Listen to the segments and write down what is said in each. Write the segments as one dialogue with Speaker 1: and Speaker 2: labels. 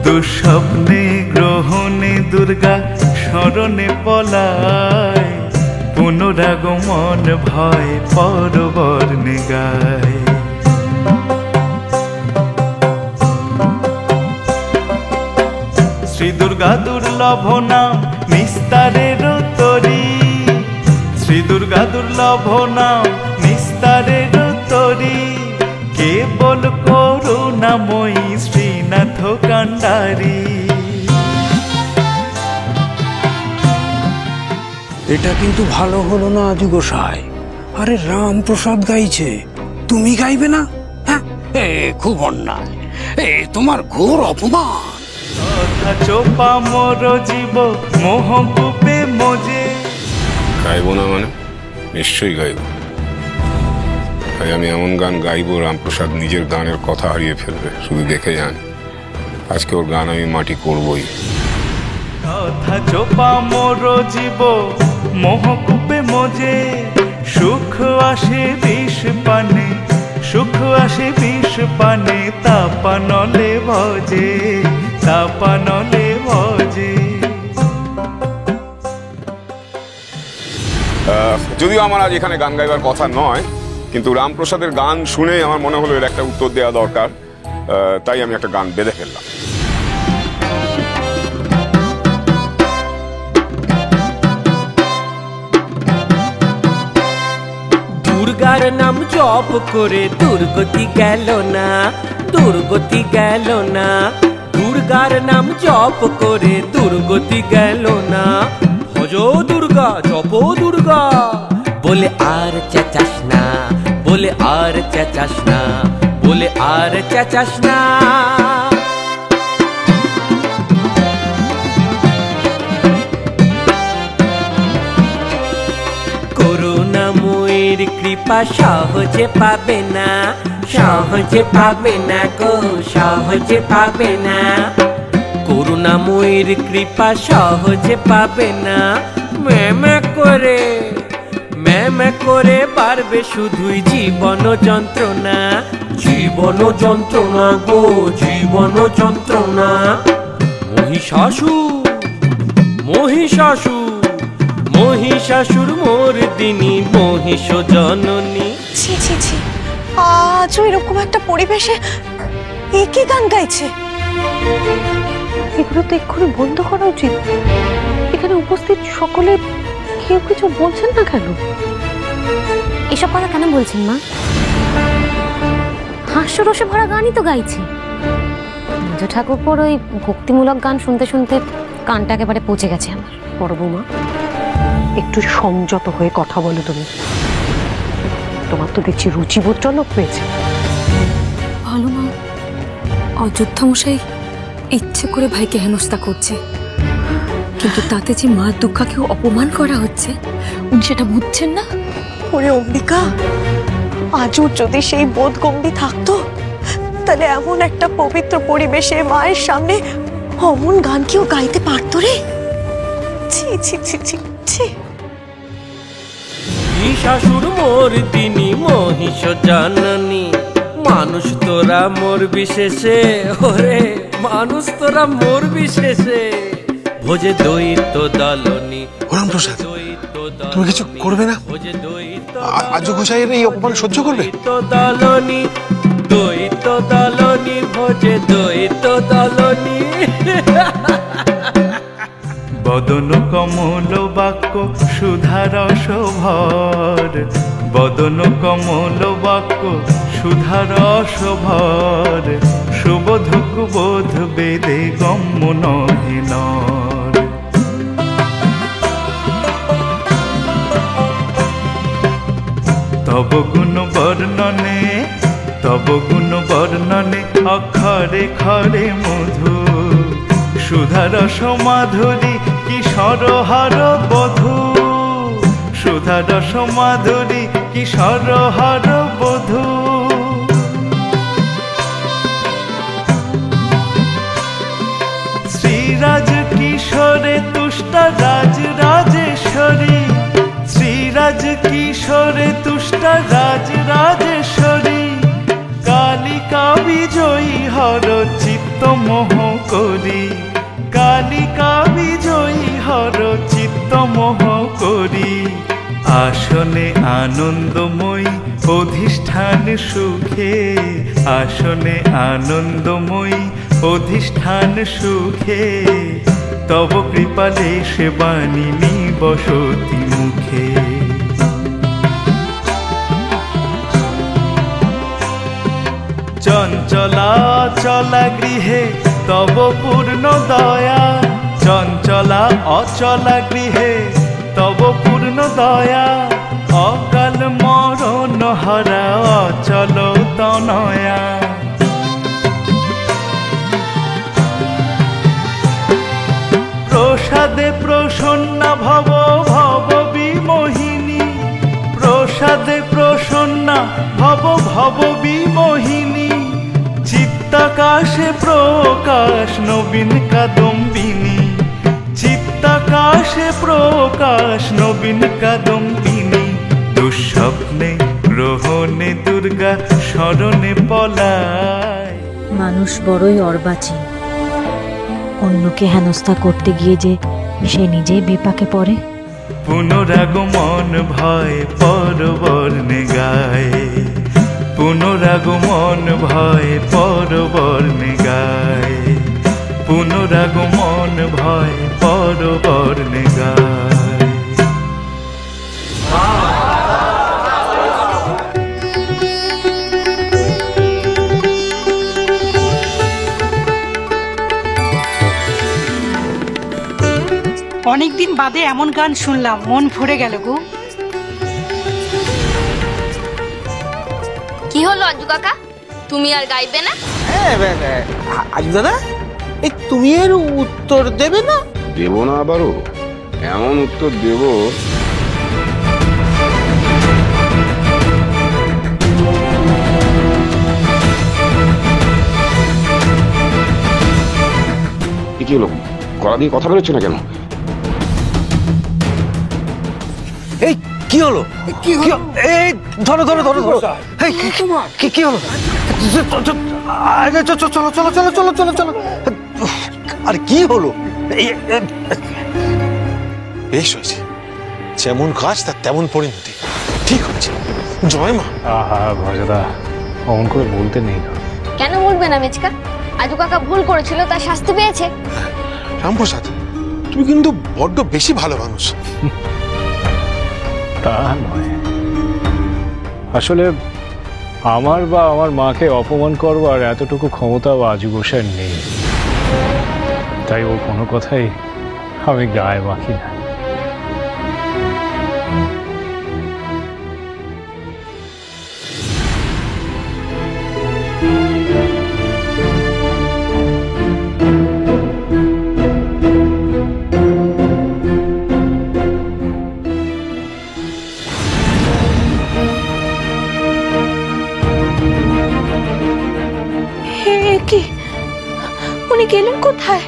Speaker 1: দুঃস্বপ্নে গ্রহণে দুর্গা স্মরণে পলায়, পুনরাগমন ভয় পরবর্ণে গায়। শ্রী দুর্গা দুর্লভ নাম নিস্তারের তরী, শ্রী দুর্গা দুর্লভ নাম নিস্তারের তরী, কেবল করুণাময়ী শ্রীনাথ কান্ডারী।
Speaker 2: এটা কিন্তু ভালো হলো না আদি গোসাই। আরে রামপ্রসাদ গাইছে, তুমি গাইবে না? হ্যাঁ, খুব অন্যায়, তোমার ঘোর অপমান।
Speaker 1: চোপা মোর জীব মোহকূপে মজে।
Speaker 3: গাইব না মানে? নিশ্চয়ই গাইব। তাই আমি এমন গান গাইব রামপ্রসাদ নিজের গানের কথা হারিয়ে ফেলবে। শুধু দেখে যান, আজকে ওর গান আমি মাটি করবই।
Speaker 1: কথা চোপা মোর জীব মোহকূপে মজে, সুখ আসে বিষ পানে, সুখ আসে বিষ পানে, তাপানলে ভজে, তাপানলে ভজে।
Speaker 3: যদিও আমার আজ এখানে গান গাইবার কথা নয়, কিন্তু রামপ্রসাদের গান শুনে আমার মনে হলো এর একটা উত্তর দেওয়া দরকার, তাই আমি একটা গান বেঁধে ফেললাম।
Speaker 4: দুর্গার নাম জপ করে দুর্গতি গেল না, দুর্গতি গেল না। দুর্গার নাম জপ করে দুর্গতি গেল না। ভজ দুর্গা জপ দুর্গা বলে আর চেঁচাস না, বলে আর চেঁচাস না, বলে আর চেঁচাস না। করুণাময়ীর কৃপা সহজে পাবে না, সহজে পাবে না গো, সহজে পাবে না। করুণাময়ীর কৃপা সহজে পাবে না। ম্যামা করে, ম্যামা করে বাড়বে শুধুই জীবন যন্ত্রণা, জীবন যন্ত্রণা গো, জীবন যন্ত্রণা। মহিষাসুর, মহিষাসুর, মহিষাসুর মর্দিনী, মহিষ জননী।
Speaker 5: ছি ছি ছি, আজও এরকম একটা পরিবেশে কি গান গাইছে? এগুলো তো এক্ষুনি বন্ধ করা উচিত। এখানে উপস্থিত সকলে কেউ কিছু বলছেন না কেন?
Speaker 6: এসব কথা কেন বলছেন মা? হাস্যরসে ভরা গানই তো গাইছে। মেজ ঠাকুরপোর ওই ভক্তিমূলক গান শুনতে শুনতে কানটা একেবারে পচে গেছে আমার।
Speaker 5: বড় বৌমা, একটু সংযত হয়ে কথা বলো তুমি। তোমার তো দেখছি রুচিবোধ টনক পেয়েছে।
Speaker 7: ভালো মা, অযোধ্যা মশাই ইচ্ছে করে ভাইকে হেনস্থা করছে, কিন্তু তাতে যে মা দুর্গাকেও অপমান করা হচ্ছে উনি সেটা বুঝছেন না।
Speaker 5: ওরে অম্বিকা, আজও যদি সেই বোধগম্ভী থাকতো, তাহলে এমন একটা পবিত্র পরিবেশে মায়ের সামনে অমন গান কেউ গাইতে পারতো রে? ছি ছি ছি ছি ছি।
Speaker 4: মহিষাসুর মর্দিনী, মহিষ জননী। মানুষ তোরা মোর বিশেষে, ওরে মানুষ তোরা মোর বিশেষে। ভোজে দৈত্য দলনী।
Speaker 8: রামপ্রসাদ, তুমি কিছু করবে না? আজ গোসাইয়ের এই অপমান সহ্য করবে?
Speaker 4: দৈত্য দলনী, দৈত্য দলনী, ভোজে দৈত্য দলনী।
Speaker 1: বদন কমল বাক্য সুধারস ভর, বদন কমল বাক্য সুধারস ভর, সুবোধ কুবোধ বেদে গম্য নহে নর। তব গুণ বর্ণনে, তব গুণ বর্ণনে অক্ষরে খরে মধু, সুধারস মাধুরী কিশোর হর বধূ, সুধারস মাধুরী কিশোর হর বধূ। শ্রীরাজ কিশোরে তুষ্ট রাজ রাজেশ্বরী, শ্রীরাজ কিশোরে তুষ্ট রাজ রাজেশ্বরী। মোহ করি, কালিকা বিজয়ী হর চিত্ত মোহ করি। আসনে আনন্দময়ী অধিষ্ঠান সুখে, আসনে আনন্দময়ী অধিষ্ঠান সুখে, তব কৃপালে সে বাণিনী বসতি মুখে। চঞ্চলা চলা গৃহে তব পূর্ণ দয়া, চঞ্চলা অচলা গৃহে তব পূর্ণ দয়া। অকাল মরণ হরা অচল তনয়া। প্রসাদে প্রসন্না ভব ভব বিমোহিনী, প্রসাদে প্রসন্না ভব ভব বিমোহিনী। চিত্তাকাশে প্রকাশ নবীন কাদম্বিনী, চিত্তাকাশে প্রকাশ নবীন কাদম্বিনী। দুঃস্বপ্নে গ্রহণে দুর্গা স্মরণে পলায়।
Speaker 9: মানুষ বড়ই অর্বাচীন, অন্যকে হেনস্থা করতে গিয়ে যে সে নিজেই বিপাকে পড়ে।
Speaker 1: পুনরাগমন ভয় পরবর্ণে গায়, পুনরাগমন ভয় পরবর্ণে গায়, পুনরাগমন ভয় পরবর্ণে গায়।
Speaker 10: অনেকদিন বাদে এমন গান শুনলাম, মন ভরে গেল গো।
Speaker 11: কি হলো আজু কাকা, তুমি আর গাইবে না?
Speaker 12: আজু দাদা, এই তুমি এর উত্তর দেবে না?
Speaker 3: দেব না আবারও? এমন উত্তর দেব কি হলো? গলা দিয়ে কথা বেরোচ্ছে না কেন?
Speaker 12: এই কি হলো? কি হলো? এই ধরো ধরো ধরো ধরো। এই কি হলো? চলো চলো চলো চলো চলো চলো চলো। আর কি হলো?
Speaker 8: বেশ হয়েছে, যেমন কাজ তার তেমন পরিণতি। ঠিক হয়েছে। জয় মা।
Speaker 2: আহা ভজদা, অমন করে বলতে নেই।
Speaker 11: কেন বলবে না মেচকা? আজু কাকা ভুল করেছিল, তার শাস্তি পেয়েছে।
Speaker 8: রামপ্রসাদ, তুমি কিন্তু বড্ড বেশি ভালো মানুষ।
Speaker 2: তা নয়, আসলে আমার বা আমার মাকে অপমান করবার এতটুকু ক্ষমতা বা আজু গোসাইয়ের নেই, তাই ও কোনো কথাই আমি গায়ে মাখি না।
Speaker 5: কি উনি গেলেন কোথায়?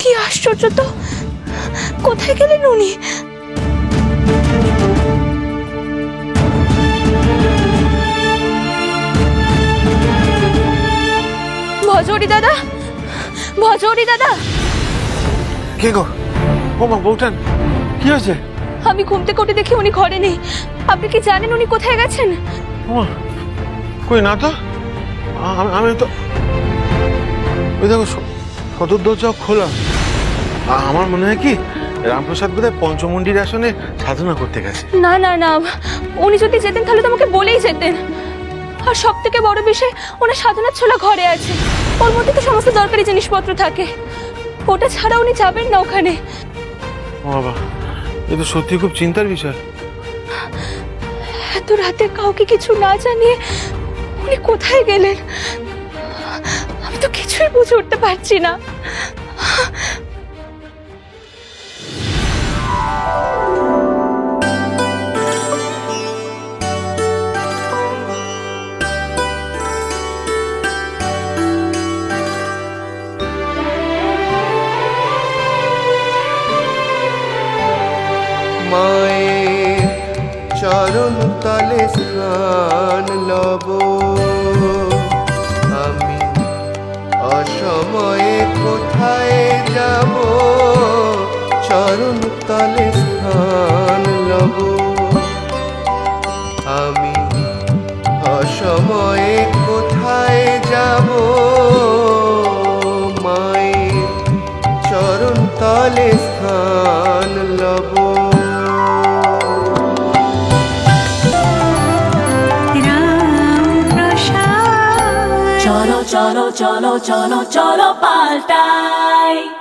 Speaker 5: কি আশ্চর্য তো, কোথায় গেলেন উনি? ভজহরি দাদা, ভজহরি দাদা।
Speaker 8: কে গো? ও মা, বউটান, কি হয়েছে?
Speaker 5: আমি ঘুম থেকে উঠে দেখি উনি ঘরে নেই। আপনি কি জানেন উনি কোথায় গেছেন?
Speaker 8: কই না তো, আমি তো ওই দেখো সদর দরজা খোলা। আমার মনে হয় কি রামপ্রসাদ বোধহয় পঞ্চমুণ্ডির আসনে সাধনা করতে গেছে।
Speaker 5: না না না, উনি যদি যেতেন তাহলে তো আমাকে বলেই যেতেন। আর সব থেকে বড় বিষয়, ওনার সাধনার ছোলা ঘরে আছে, ওর মধ্যে তো সমস্ত দরকারি জিনিসপত্র থাকে। ওটা ছাড়া উনি যাবেন না ওখানে।
Speaker 8: বাবা, এ তো সত্যি খুব চিন্তার বিষয়।
Speaker 5: এত রাতে কাউকে কিছু না জানিয়ে উনি কোথায় গেলেন, আমি তো কিছুই বুঝে উঠতে পারছি না।
Speaker 13: চরণ তলে স্থান লব আমি অসময়ে কোথায় যাব চরণ তলে স্থান লব আমি অসময়ে কোথায় যাব মায়ের চরণ তলে স্থান লব
Speaker 14: চলো চলো চলো চলো চলো পাল্টাই